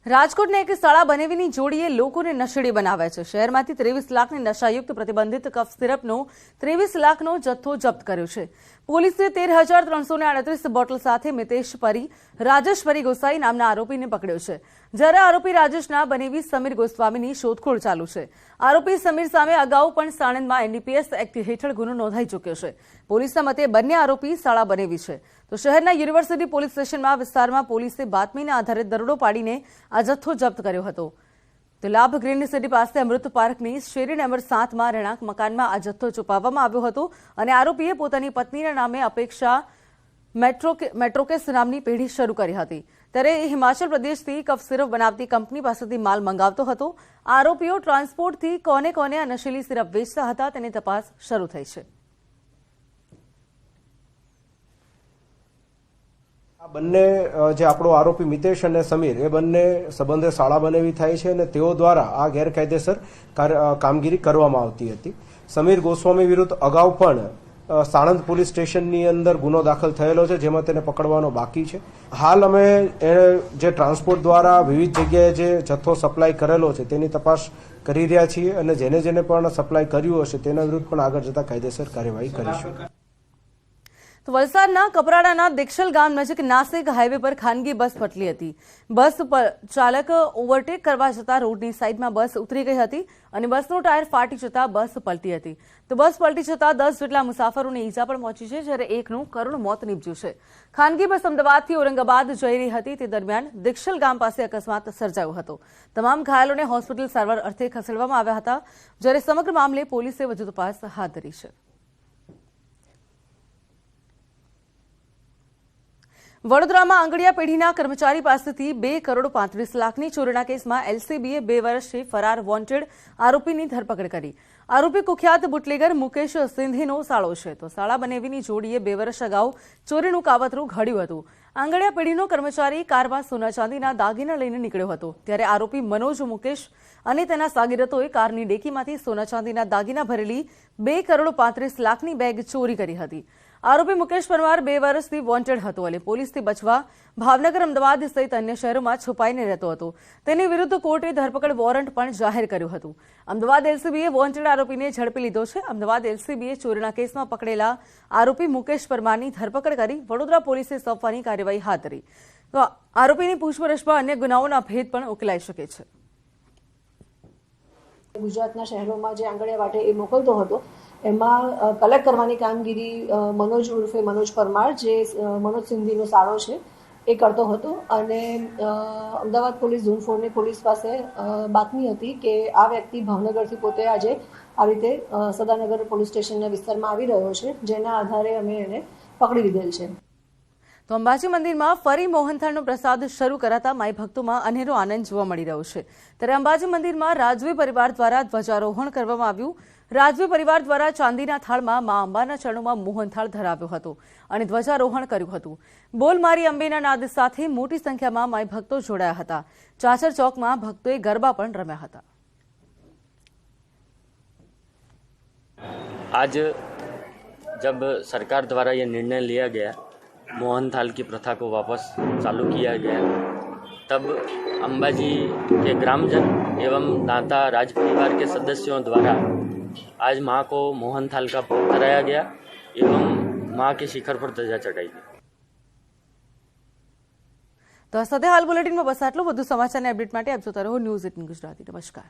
રાજકોટને એક શાળા બનાવીની જોડીએ લોકોને નશેડી બનાવ્યા છે। શહેરમાંથી 23 લાખની નશાયુક્ત પ્રતિબંધિત કફ સિરપનો 23 લાખનો જથ્થો જપ્ત કર્યો છે। પોલીસે 13,338 બોટલ સાથે મિતેશ પરી, રાજેશ પરી ગોસાઈ નામના આરોપીને પકડ્યો છે, જ્યારે આરોપી રાજેશના બનેવી સમીર ગોસ્વામીની શોધખોળ ચાલુ છે। આરોપી સમીર સામે અગાઉ પણ સાણંદમાં એનડીપીએસ એક્ટ હેઠળ ગુનો નોંધાઈ ચૂક્યો છે। પોલીસના મતે બંને આરોપી શાળા બનેવી છે, તો શહેરના યુનિવર્સિટી પોલીસ સ્ટેશનમાં વિસ્તારમાં પોલીસે બાતમીના આધારે દરોડો પાડીને આ જથ્થો જપ્ત કર્યો હતો। તો લાભ ગ્રીન સિટી પાસે અમૃત પાર્કની શેરી નંબર 7માં રહેણાંક મકાનમાં આ જથ્થો છુપાવવામાં આવ્યો હતો અને આરોપીએ પોતાની પત્નીના નામે અપેક્ષા મેટ્રોકેસ નામની પેઢી શરૂ કરી હતી, ત્યારે હિમાચલ પ્રદેશથી કફ સિરપ બનાવતી કંપની પાસેથી માલ મંગાવતો હતો। આરોપીઓ ટ્રાન્સપોર્ટથી કોને કોને આ નશીલી સિરપ વેચતા હતા તેની તપાસ શરૂ થઈ છે। આ બંને જે આપણો આરોપી મિતેશ અને સમીર એ બંને સંબંધે શાળા બનેવી થાય છે અને તેઓ દ્વારા આ ગેરકાયદેસર કામગીરી કરવામાં આવતી હતી। સમીર ગોસ્વામી વિરુદ્ધ અગાઉ પણ સાણંદ પોલીસ સ્ટેશનની અંદર ગુનો દાખલ થયેલો છે, જેમાં તેને પકડવાનો બાકી છે। હાલ અમે જે ટ્રાન્સપોર્ટ દ્વારા વિવિધ જગ્યાએ જે જથ્થો સપ્લાય કરેલો છે તેની તપાસ કરી રહ્યા છીએ અને જેને પણ સપ્લાય કર્યું હશે તેના વિરુદ્ધ પણ આગળ જતા કાયદેસર કાર્યવાહી કરીશું। તો વલસાડના કપરાડાના દીક્ષલ ગામ નજીક નાસિક હાઈવે પર ખાનગી બસ પટલી હતી। બસ પર ચાલક ઓવરટેક કરવા જતા રોડની સાઈડમાં બસ ઉતરી ગઈ હતી અને બસનો ટાયર ફાટી જતા બસ પલટી હતી। તો બસ પલટી જતા 10 જેટલા મુસાફરોને ઈજા પણ પહોંચી છે, જ્યારે એકનું કરુણ મોત નીપજ્યું છે। ખાનગી બસ અમદાવાદથી ઔરંગાબાદ જઈ રહી હતી તે દરમિયાન દીક્ષલ ગામ પાસે અકસ્માત સર્જાયો હતો। તમામ ઘાયલોને હોસ્પિટલ સારવાર અર્થે ખસેડવામાં આવ્યા હતા, જ્યારે સમગ્ર મામલે પોલીસે વધુ તપાસ હાથ ધરી છે। વડોદરામાં આંગડિયા પેઢીના કર્મચારી પાસેથી 2,35 લાખની ચોરીના કેસમાં એલસીબીએ 2 વર્ષથી ફરાર વોન્ટેડ આરોપીની ધરપકડ કરી। આરોપી કુખ્યાત બુટલેગર મુકેશ સિંધીનો સાળો છે, તો શાળા બનેવીની જોડીએ 2 વર્ષ અગાઉ ચોરીનું કાવતરું ઘડ્યું હતું। આંગડિયા પેઢીનો કર્મચારી કારમાં સોના ચાંદીના દાગીના લઈને નીકળ્યો હતો, ત્યારે આરોપી મનોજ મુકેશ અને તેના સાગીરતોએ કારની ડેકીમાંથી સોના ચાંદીના દાગીના ભરેલી 2,35 લાખની બેગ ચોરી કરી હતી। આરોપી મુકેશ પરમાર 2 વર્ષથી વોન્ટેડ હતો અને પોલીસથી બચવા ભાવનગર, અમદાવાદ સહિત અન્ય શહેરોમાં છુપાઈને રહેતો હતો। તેની વિરુદ્ધ કોર્ટે ધરપકડ વોરંટ પણ જાહેર કર્યું હતું। અમદાવાદ એલસીબીએ વોન્ટેડ આરોપીને ઝડપી લીધો છે। અમદાવાદ એલસીબીએ ચોરીના કેસમાં પકડેલા આરોપી મુકેશ પરમારની ધરપકડ કરી વડોદરા પોલીસે સોંપવાની કાર્યવાહી હાથ ધરી। તો આરોપીની પૂછપરછમાં અન્ય ગુનાઓના ભેદ પણ ઉકેલાઈ શકે છે। ગુજરાતના શહેરોમાં જે આંગણિયા વાટે એ મોકલતો હતો, એમાં કલેક્ટ કરવાની કામગીરી મનોજ ઉર્ફે મનોજ પરમાર, જે મનોજ સિંધીનો સાળો છે, એ કરતો હતો। અને અમદાવાદ પોલીસ ઝોન 4ની પોલીસ પાસે બાતમી હતી કે આ વ્યક્તિ ભાવનગરથી પોતે આજે આ રીતે સદાનગર પોલીસ સ્ટેશનના વિસ્તારમાં આવી રહ્યો છે, જેના આધારે અમે એને પકડી લીધેલ છે। તો અંબાજી મંદિરમાં ફરી મોહનથાળનો પ્રસાદ શરૂ કરાતા માઈ ભક્તોમાં અનેરો આનંદ જોવા મળી રહ્યો છે, ત્યારે અંબાજી મંદિરમાં રાજવી પરિવાર દ્વારા ધ્વજારોહણ કરવામાં આવ્યું। રાજવી પરિવાર દ્વારા ચાંદીના થાળમાં મા અંબાના ચરણોમાં મોહનથાળ ધરાવ્યો હતો અને ધ્વજારોહણ કર્યું હતું। બોલ મારી અંબેના નાદ સાથે મોટી સંખ્યામાં માઈ ભક્તો જોડાયા હતા। ચાચર ચોકમાં ભક્તોએ ગરબા પણ રમ્યા હતા। आज जब सरकार द्वारा ये निर्णय लिया गया, मोहनथाल की प्रथा को वापस चालू किया गया, तब अंबाजी के ग्रामजन एवं दाता राज परिवार के सदस्यों द्वारा आज माँ को मोहनथाल का भोग कराया गया एवं माँ के शिखर पर ध्वजा चढ़ाई गई। તો આ સાથે હાલ બુલેટિનમાં બસ આટલું। વધુ સમાચારની અપડેટ માટે આપ જોતા રહો ન્યૂઝ 18 ગુજરાતી। નમસ્કાર।